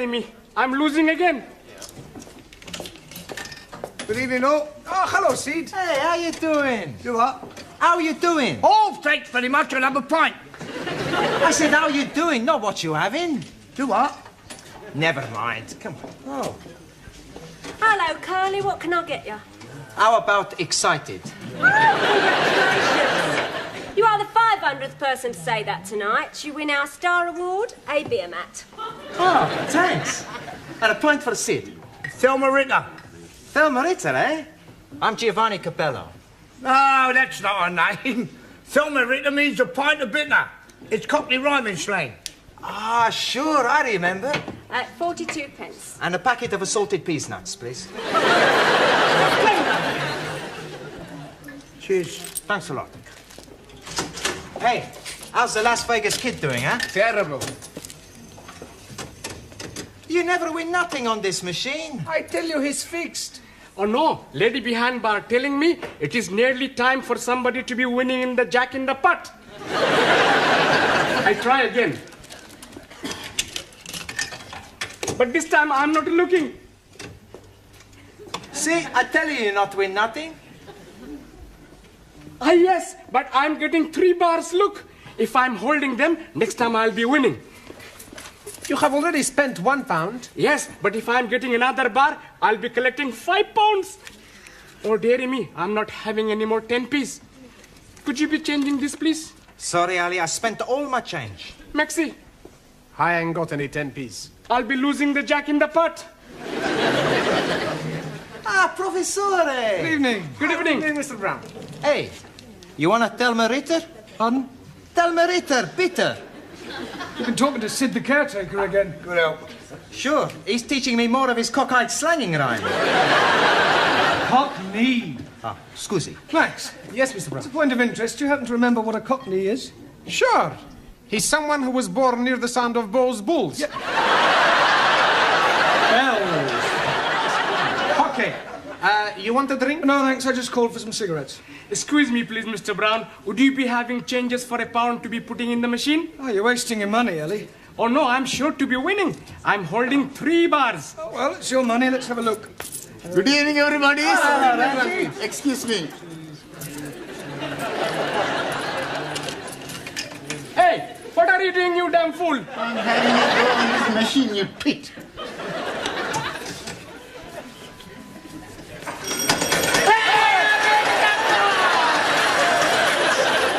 dearie me. I'm losing again. Good evening, all. Oh, hello, Sid. Hey, how you doing? You what? How you doing? Oh, thanks very much. I'll have a pint. I said, how you doing? Not what you having. Do what? Never mind. Come on. Oh. Hello, Curly. What can I get you? How about excited? Congratulations. You are the 500th person to say that tonight. You win our Star Award, a beer mat. Oh, thanks. And a pint for Sid. Thelma Ritter. Thelma Ritter, eh? I'm Giovanni Capello. No, that's not her name. Thelma Ritter means a pint of bitter. It's Cockney rhyming slang. Ah, sure, I remember. 42 pence. And a packet of assorted peas nuts, please. Cheers. Thanks a lot. Hey, how's the Las Vegas kid doing, huh? Terrible. You never win nothing on this machine. I tell you, he's fixed. Oh no, lady behind bar telling me it is nearly time for somebody to be winning in the Jack in the Pot. I try again. But this time I'm not looking. See, I tell you not win nothing. Ah yes, but I'm getting 3 bars. Look, if I'm holding them, next time I'll be winning. You have already spent £1. Yes, but if I'm getting another bar, I'll be collecting £5. Oh, dearie me, I'm not having any more 10p's. Could you be changing this, please? Sorry, Ali, I spent all my change. Maxi, I ain't got any 10p's. I'll be losing the Jack in the Pot. Ah, Professore! Good evening. Good evening. Mr. Brown. Hey, you want a Thelma Ritter? Pardon? Thelma Ritter, bitter. You've been talking to Sid the caretaker again. Good help. Sure, he's teaching me more of his cockeyed slanging rhyme. Cockney. Ah, scusi. Max. Yes, Mr. Brown. As a point of interest, do you happen to remember what a cockney is? Sure. He's someone who was born near the sound of Bow's bulls. Yeah. Bells. Okay. You want a drink? No, thanks. I just called for some cigarettes. Excuse me, please, Mr. Brown. Would you be having changes for £1 to be putting in the machine? Oh, you're wasting your money, Ellie. Oh, no, I'm sure to be winning. I'm holding 3 bars. Oh, well, it's your money. Let's have a look. Good evening, everybody. Excuse me. Hey, what are you doing, you damn fool? I'm having a go on this machine, you twit.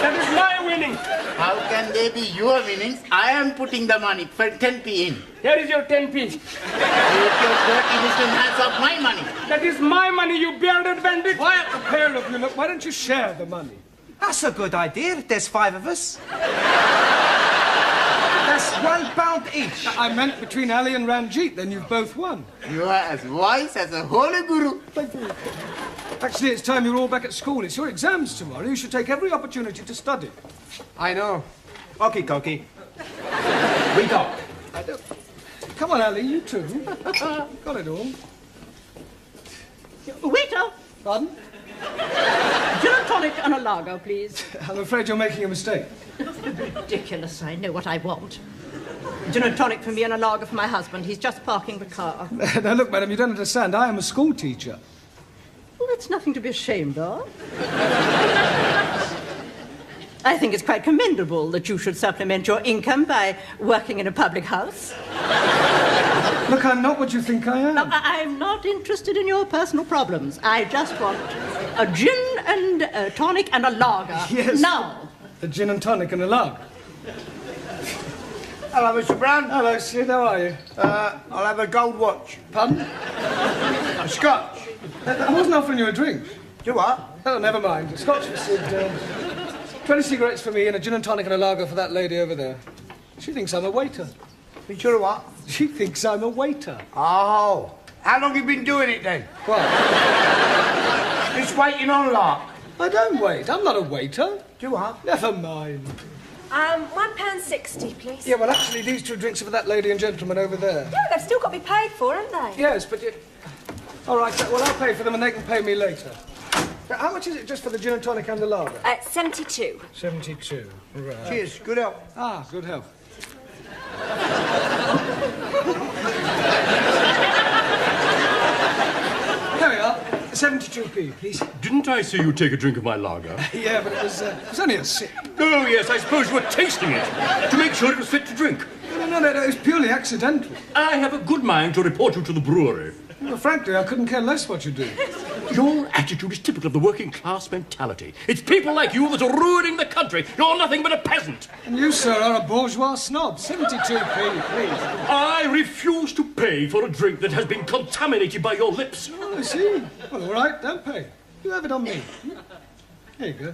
That is my winning. How can they be your winnings? I am putting the money for 10p in. Here is your 10p. Take your dirty little hands off my money. That is my money, you bearded bandit. Quiet, the pair of you. Look, why don't you share the money? That's a good idea. There's 5 of us. That's £1 each. I meant between Ali and Ranjit, then you've both won. You are as wise as a holy guru. Thank you. Actually, it's time you're all back at school. It's your exams tomorrow. You should take every opportunity to study. I know. Okie dokie. We go. Come on, Ali, you too. Got it all. Waiter, Pardon? gin and tonic and a lager, please. I'm afraid you're making a mistake. Ridiculous, I know what I want. Gin and tonic for me and a lager for my husband. He's just parking the car. Now, look, madam, you don't understand. I am a school teacher. Well, that's nothing to be ashamed of. I think it's quite commendable that you should supplement your income by working in a public house. Look, I'm not what you think I am. Now, I'm not interested in your personal problems. I just want a gin and a tonic and a lager. Yes. Now. A gin and tonic and a lager. Hello, Mr. Brown. Hello, Sid. How are you? I'll have a gold watch. Pardon? A scotch. I wasn't offering you a drink. Do what? Oh, never mind. Scotch for Sid. 20 cigarettes for me and a gin and tonic and a lager for that lady over there. She thinks I'm a waiter. You sure what? She thinks I'm a waiter. Oh. How long you been doing it then? What? Just waiting on lark. I don't wait. I'm not a waiter. Do what? Never mind. £1.60, please. Yeah, well, actually, these two drinks are for that lady and gentleman over there. Yeah, they've still got to be paid for, haven't they? Yes, but you... All right, well, I'll pay for them and they can pay me later. How much is it just for the gin and tonic and the lager? 72. 72. Right. Cheers. Good help. Ah, good health. 72p, please. Didn't I see you take a drink of my lager? Yeah, but it was only a sip. Oh, yes, I suppose you were tasting it to make sure it was fit to drink. No, it was purely accidental. I have a good mind to report you to the brewery. Well, frankly, I couldn't care less what you do. Your attitude is typical of the working class mentality. It's people like you that are ruining the country. You're nothing but a peasant. And you, sir, are a bourgeois snob. 72p, please. I refuse to pay for a drink that has been contaminated by your lips. Oh, I see. Well, all right, don't pay. You have it on me. There you go.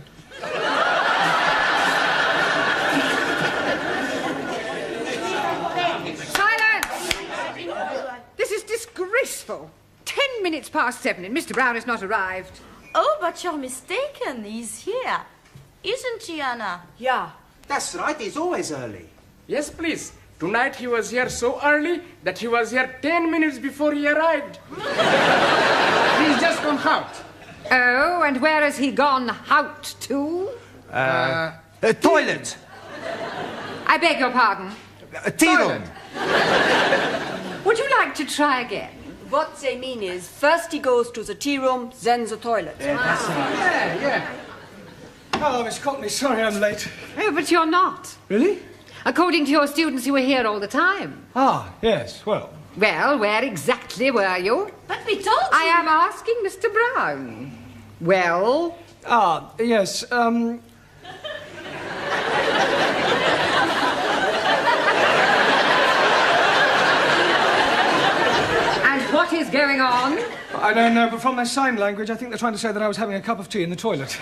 This is disgraceful. 10 minutes past 7 and Mr. Brown has not arrived. Oh, but you're mistaken. He's here. Isn't he, Anna? Yeah. That's right, he's always early. Yes, please. Tonight he was here so early that he was here 10 minutes before he arrived. He's just gone out. Oh, and where has he gone out to? Toilet. I beg your pardon. Tea room. Would you like to try again? What they mean is, first he goes to the tea room, then the toilet. Yeah. Oh, Miss Courtney, sorry I'm late. Oh, but you're not. Really? According to your students, you were here all the time. Ah, yes, well. Well, where exactly were you? But we told you. I am asking Mr. Brown. Well? Ah, yes, What is going on? I don't know, but from their sign language, I think they're trying to say that I was having a cup of tea in the toilet.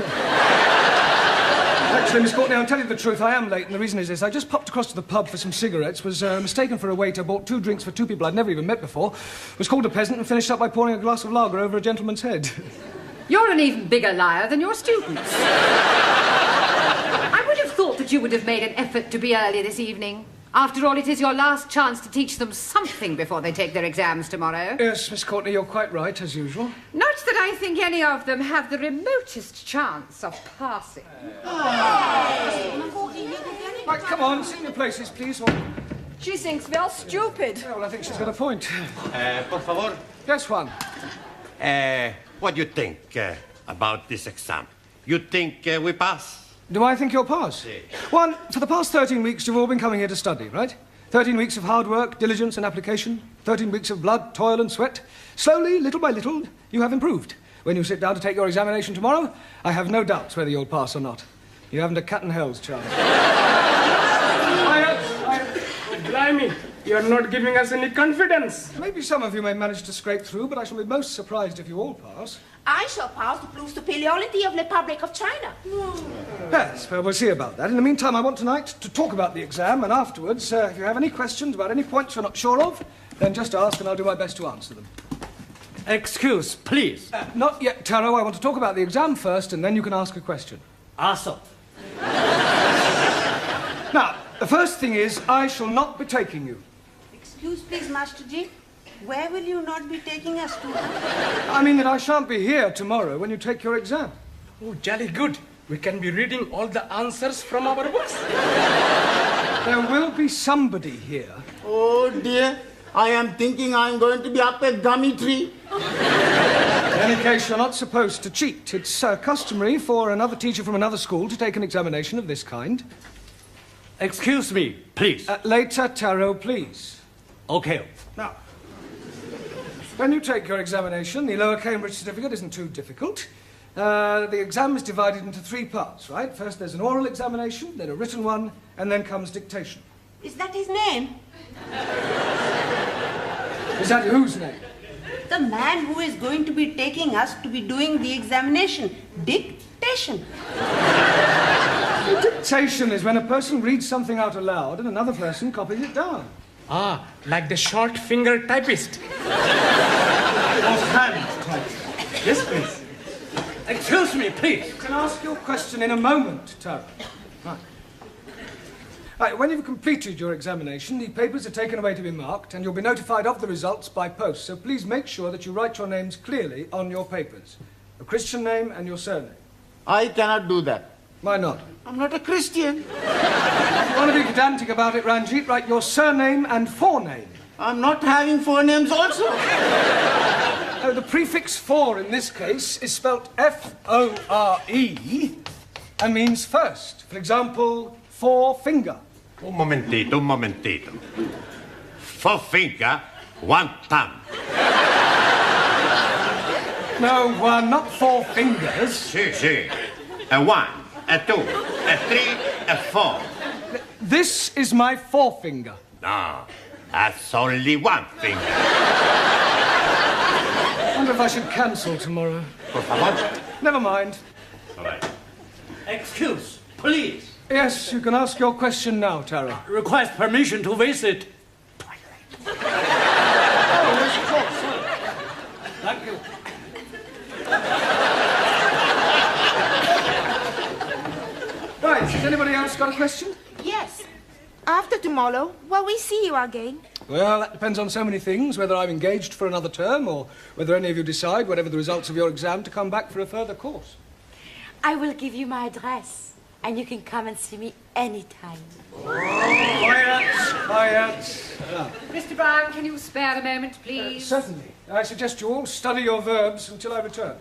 Actually, Miss Courtney, I'll tell you the truth, I am late, and the reason is this. I just popped across to the pub for some cigarettes, was mistaken for a waiter, bought 2 drinks for 2 people I'd never even met before, was called a peasant, and finished up by pouring a glass of lager over a gentleman's head. You're an even bigger liar than your students. I would have thought that you would have made an effort to be early this evening. After all, it is your last chance to teach them something before they take their exams tomorrow. Yes, Miss Courtney, you're quite right, as usual. Not that I think any of them have the remotest chance of passing. Right, come on, sit in your places, please. Or... She thinks we're stupid. Yeah, well, I think she's got a point. Por favor. Yes, Juan. What do you think about this exam? You think we pass? Do I think you'll pass? Si. Juan, for the past 13 weeks, you've all been coming here to study, right? 13 weeks of hard work, diligence and application. 13 weeks of blood, toil and sweat. Slowly, little by little, you have improved. When you sit down to take your examination tomorrow, I have no doubts whether you'll pass or not. You haven't a cat and hell's chance. Blimey, you're not giving us any confidence. Maybe some of you may manage to scrape through, but I shall be most surprised if you all pass. I shall pass to prove superiority of the Republic of China. Yes, well, we'll see about that. In the meantime, I want tonight to talk about the exam, and afterwards, if you have any questions about any points you're not sure of, then just ask and I'll do my best to answer them. Excuse, please. Not yet, Taro. I want to talk about the exam first, and then you can ask a question. Awesome. Now, the first thing is, I shall not be taking you. Excuse, please, Master Ji. Where will you not be taking us to? I mean that I shan't be here tomorrow when you take your exam. Oh, jolly good. We can be reading all the answers from our books. There will be somebody here. Oh dear, I am thinking I'm going to be up a gummy tree. In any case, you're not supposed to cheat. It's customary for another teacher from another school to take an examination of this kind. Excuse me, please. Later, Taro, please. Okay. Now, when you take your examination, the Lower Cambridge certificate isn't too difficult. The exam is divided into 3 parts, right? First there's an oral examination, then a written one, and then comes dictation. Is that his name? Is that whose name? The man who is going to be taking us to be doing the examination. Dictation. Dictation is when a person reads something out aloud and another person copies it down. Ah, like the short finger typist. Offhand type. Yes, please. Excuse me, please. You can ask your question in a moment, Taro. Right, when you've completed your examination, the papers are taken away to be marked, and you'll be notified of the results by post. So please make sure that you write your names clearly on your papers. A Christian name and your surname. I cannot do that. Why not? I'm not a Christian. If you want to be pedantic about it, Ranjit, write your surname and forename. I'm not having 4 names also. Oh, the prefix for in this case is spelt F-O-R-E and means first. For example, forefinger. Un momentito. Forefinger, one thumb. No, not four fingers. Si. A 1, a 2, a 3, a 4. This is my forefinger. No, that's only one finger. I wonder if I should cancel tomorrow. Por favor. Never mind. All right. Excuse, please. Yes, you can ask your question now, Tara. Request permission to visit. Oh, yes, of course. Thank you. Right, has anybody else got a question? Yes. After tomorrow, will we see you again? Well, that depends on so many things, whether I'm engaged for another term or whether any of you decide, whatever the results of your exam, to come back for a further course. I will give you my address, and you can come and see me anytime. Quiet. Mr. Brown, can you spare a moment, please? Certainly. I suggest you all study your verbs until I return.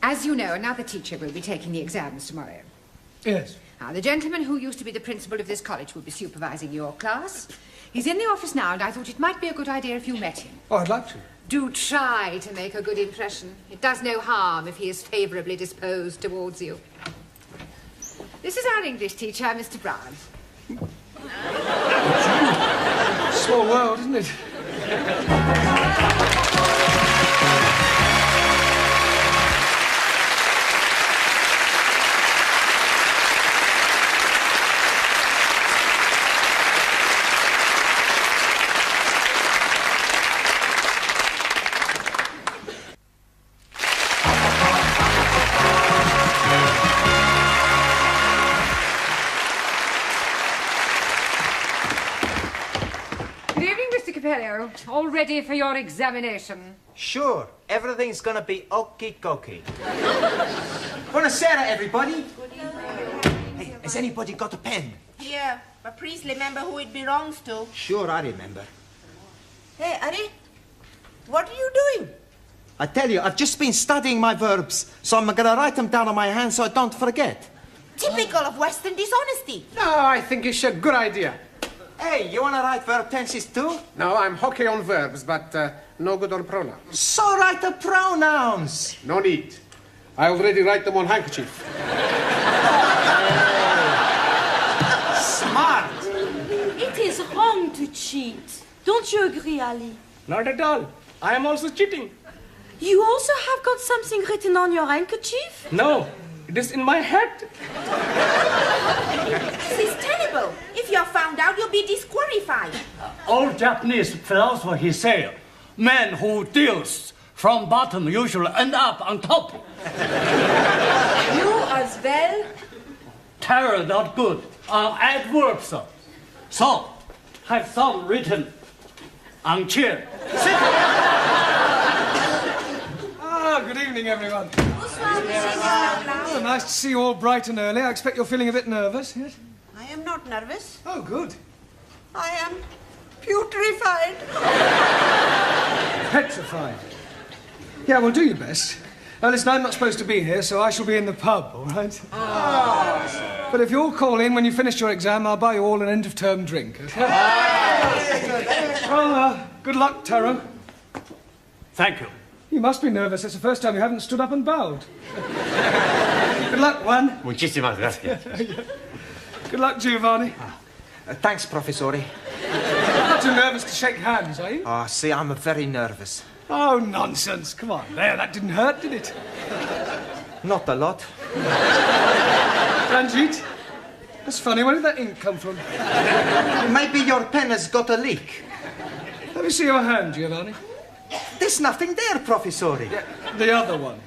As you know, another teacher will be taking the exams tomorrow. Yes. Now, the gentleman who used to be the principal of this college will be supervising your class. He's in the office now, and I thought it might be a good idea if you met him. Oh, I'd like to. Do try to make a good impression. It does no harm if he is favourably disposed towards you. This is our English teacher, Mr. Brown. Small world, isn't it? All ready for your examination? Sure, everything's gonna be okie-dokie. Buonasera, everybody. Hey, has anybody got a pen? Here, but please remember who it belongs to. Sure, I remember. Hey, Ari, what are you doing? I tell you, I've just been studying my verbs, so I'm gonna write them down on my hand so I don't forget. Typical of Western dishonesty. No, I think it's a good idea. Hey, you wanna write verb tenses too? No, I'm hockey on verbs, but no good on pronouns. So write the pronouns. No need. I already write them on handkerchief. Smart. It is wrong to cheat. Don't you agree, Ali? Not at all. I am also cheating. You also have got something written on your handkerchief? No, it is in my head. This is terrible. If you're found out, you'll be disqualified. Old Japanese philosopher, he said, man who deals from bottom usually end up on top. You as well? Terror not good. Adverbs. So, have some written on chair. Good evening, everyone. Oh, nice to see you all bright and early. I expect you're feeling a bit nervous, yes? I am not nervous. Oh, good. I am putrefied. Petrified. Yeah, well, do your best. Now, listen, I'm not supposed to be here, so I shall be in the pub, all right? Oh. But if you'll call in when you finish your exam, I'll buy you all an end-of-term drink, okay? Well, good luck, Taro. Thank you. You must be nervous. It's the first time you haven't stood up and bowed. Good luck, Juan. Muchísimas gracias. Good luck, Giovanni. Thanks, Professore. Not too nervous to shake hands, are you? Oh, see, I'm very nervous. Oh, nonsense. Come on. There, that didn't hurt, did it? Not a lot. Ranjit, that's funny. Where did that ink come from? Maybe your pen has got a leak. Let me see your hand, Giovanni. There's nothing there, Professore. Yeah, the other one.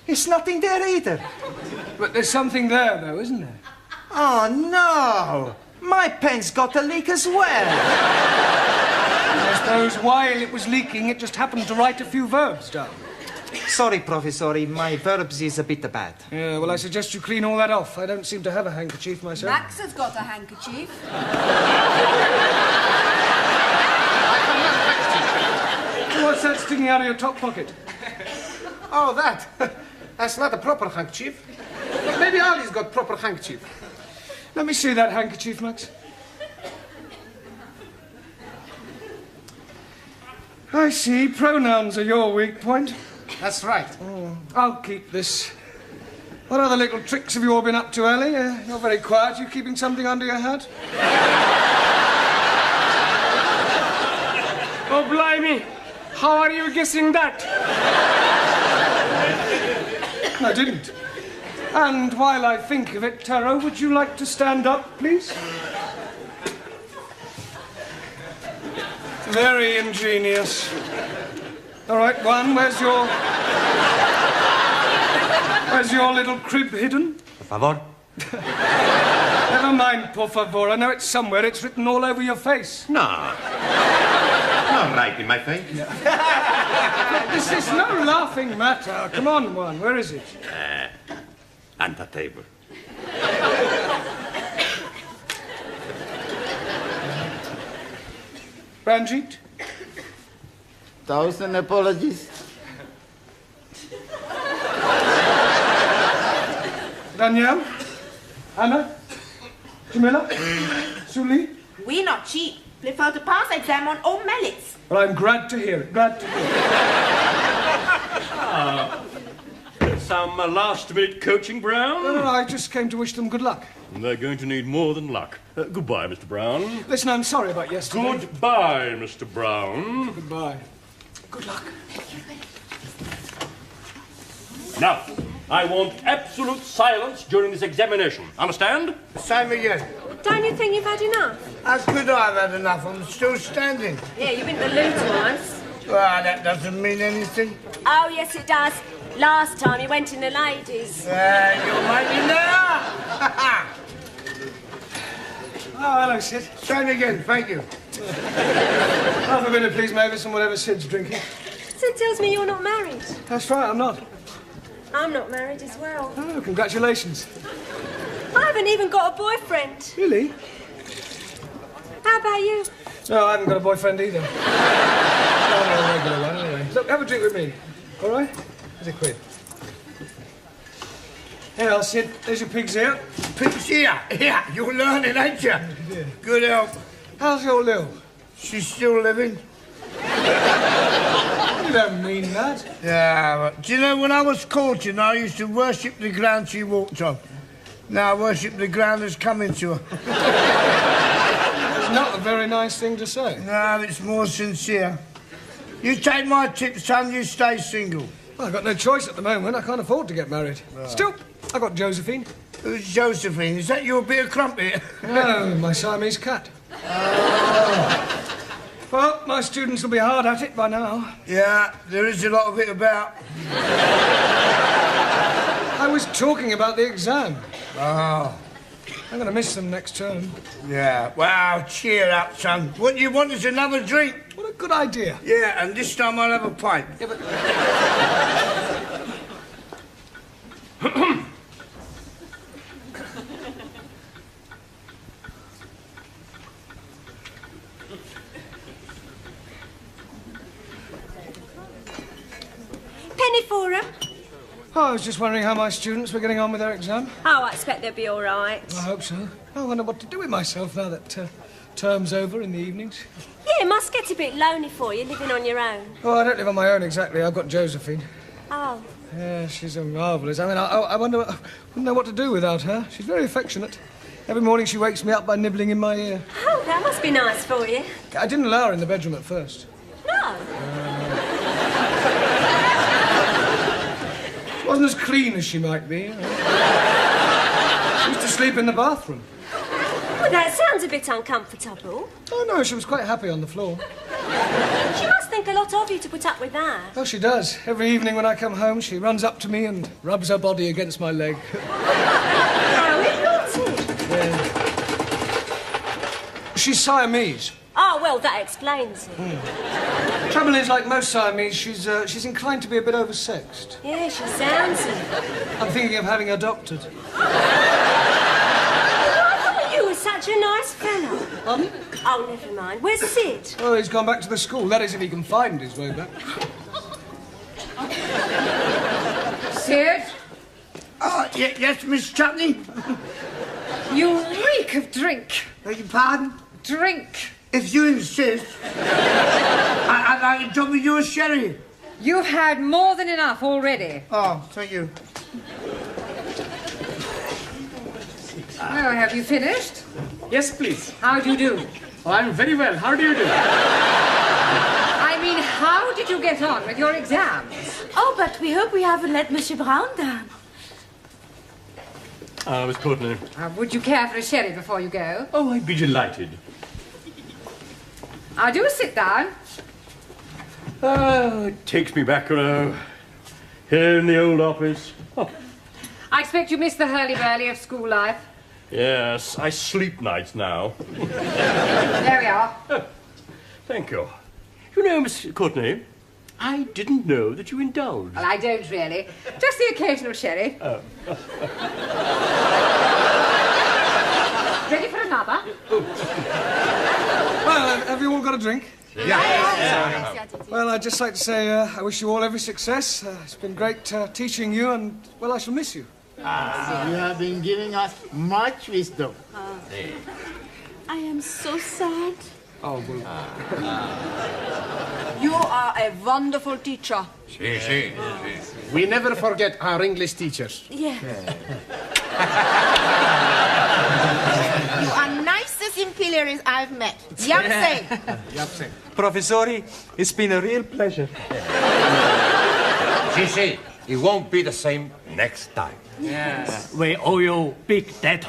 It's nothing there either. But there's something there, though, isn't there? Oh, no. My pen's got a leak as well. I suppose while it was leaking, it just happened to write a few verbs down. Sorry, Professore, my verbs is a bit bad. Yeah, well, I suggest you clean all that off. I don't seem to have a handkerchief myself. Max has got a handkerchief. that sticking out of your top pocket? Oh, that. That's not a proper handkerchief. Maybe Ali's got proper handkerchief. Let me see that handkerchief, Max. I see. Pronouns are your weak point. That's right. I'll keep this. What other little tricks have you all been up to, Ellie? You're very quiet. You keeping something under your hat? Oh, blimey. How are you guessing that? I didn't. And while I think of it, Taro, would you like to stand up, please? Very ingenious. All right, one, where's your little crib hidden? Por favor. Never mind, por favor. I know it's somewhere. It's written all over your face. No. Not right in my face. This is no laughing matter. Come on, one. Where is it? On the table. Ranjit? 1,000 apologies. Danielle? Anna? Jamila? Suli? We not cheap. Prefer to pass exam on all merits. Well, I'm glad to hear it. Glad to hear it. Some last-minute coaching, Brown? No, I just came to wish them good luck. They're going to need more than luck. Goodbye, Mr. Brown. Listen, I'm sorry about yesterday. Goodbye, Mr. Brown. Goodbye. Good luck. Now, I want absolute silence during this examination. Understand? Same again. Don't you think you've had enough? How could I have had enough? I'm still standing. Yeah, you've been to the loo twice. Well, that doesn't mean anything. Oh, yes, it does. Last time you went in the ladies. You're making that Oh, hello, Sid. Same again, thank you. Half a minute, please, Mavis, and whatever Sid's drinking. Sid tells me you're not married. That's right, I'm not. I'm not married as well. Oh, congratulations. I haven't even got a boyfriend. Really? How about you? No, I haven't got a boyfriend either. No, a regular one, anyway. Look, have a drink with me. All right? Here's a quid. Here, Sid. There's your pig's ear. Pig's ear? Yeah, you're learning, ain't you? Yeah. Good help. How's your Lil? She's still living. You don't mean that. Yeah, but do you know, when I was courting, I used to worship the ground she walked on. Now I worship the ground that's coming to her. It's not a very nice thing to say. No, it's more sincere. You take my tip, son, you stay single. Well, I've got no choice at the moment. I can't afford to get married. Right. Still, I've got Josephine. Who's Josephine? Is that your bit of crumpet? No, my Siamese cat. Well, my students will be hard at it by now. Yeah, there is a lot of it about. I was talking about the exam. Oh. I'm going to miss them next term. Yeah, well, cheer up, son. What you want is another drink. What a good idea. Yeah, and this time I'll have a pint. Yeah, but... Penny for 'em. Oh, I was just wondering how my students were getting on with their exam. Oh, I expect they'll be all right. I hope so. I wonder what to do with myself now that term's over in the evenings. Yeah, it must get a bit lonely for you, living on your own. Oh, I don't live on my own exactly. I've got Josephine. Oh. Yeah, she's a marvellous. I mean, I wonder... I wouldn't know what to do without her. She's very affectionate. Every morning she wakes me up by nibbling in my ear. Oh, that must be nice for you. I didn't allow her in the bedroom at first. No. She wasn't as clean as she might be. You know. She used to sleep in the bathroom. Well, that sounds a bit uncomfortable. Oh, no, she was quite happy on the floor. She must think a lot of you to put up with that. Oh, she does. Every evening when I come home, she runs up to me and rubs her body against my leg. How naughty. Yeah. She's Siamese. Oh, well, that explains it. The trouble is, like most Siamese, she's inclined to be a bit oversexed. Yeah, she sounds it. I'm thinking of having her doctored. You were such such a nice fellow. Oh, never mind. Where's Sid? Oh, he's gone back to the school. That is, if he can find his way back. Sid? Yes, Miss Chutney? You reek of drink. Beg your pardon? Drink. If you insist. I'd like to top with your sherry. You've had more than enough already. Oh, thank you. Well, have you finished? Yes, please. How do you do? Oh, I'm very well. How do you do? I mean, how did you get on with your exams? Oh, but we hope we haven't let Monsieur Brown down. Miss Courtney. Would you care for a sherry before you go? Oh, I'd be delighted. Do sit down. It takes me back, here in the old office. Oh. I expect you miss the hurly-burly of school life. Yes, I sleep nights now. There we are. Oh, thank you. You know, Miss Courtney, I didn't know that you indulged. Well, I don't really. Just the occasional sherry. Oh. Ready for another? Well, have you all got a drink? Yeah. Well, I'd just like to say I wish you all every success. It's been great teaching you, and, well, I shall miss you. You have been giving us much wisdom. I am so sad. Oh, well. You are a wonderful teacher. We never forget our English teachers. Yeah. You are nicest imperials I've met. Yapse. Professori, it's been a real pleasure. Gigi, it won't be the same next time. Yes. We owe you big debt.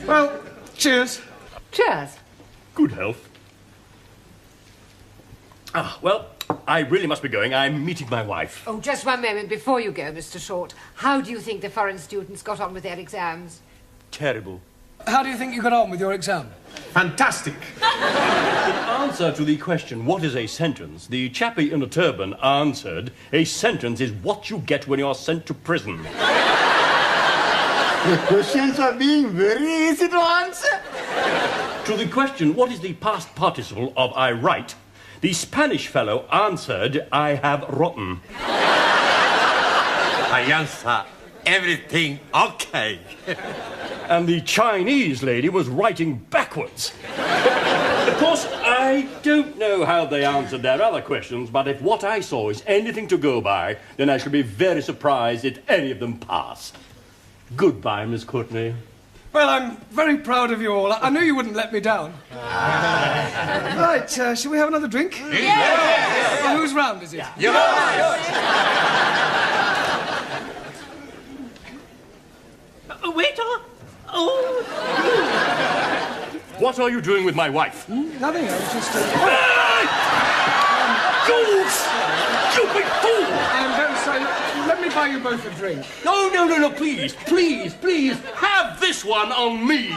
Well, cheers. Cheers. Good health. Well, I really must be going. I'm meeting my wife. Oh, just one moment before you go, Mr. Short. How do you think the foreign students got on with their exams? Terrible. How do you think you got on with your exam? Fantastic. In answer to the question, what is a sentence, the chappie in a turban answered, a sentence is what you get when you're sent to prison. The questions are being very easy to answer. To the question, what is the past participle of I write, the Spanish fellow answered, I have rotten. I answer everything okay. And the Chinese lady was writing backwards. Of course, I don't know how they answered their other questions, but if what I saw is anything to go by, then I shall be very surprised if any of them pass. Goodbye, Miss Courtney. Well, I'm very proud of you all. I knew you wouldn't let me down. Right, shall we have another drink? Yes. Well, whose round is it? Yours. Waiter! Oh! What are you doing with my wife? Nothing, I was just... You stupid fool! I'm very sorry. Let me buy you both a drink. No, please, please, please, have this one on me!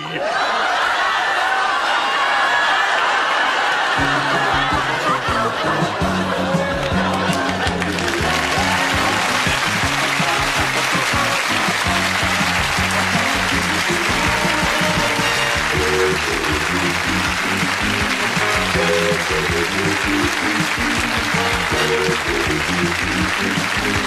Thank you.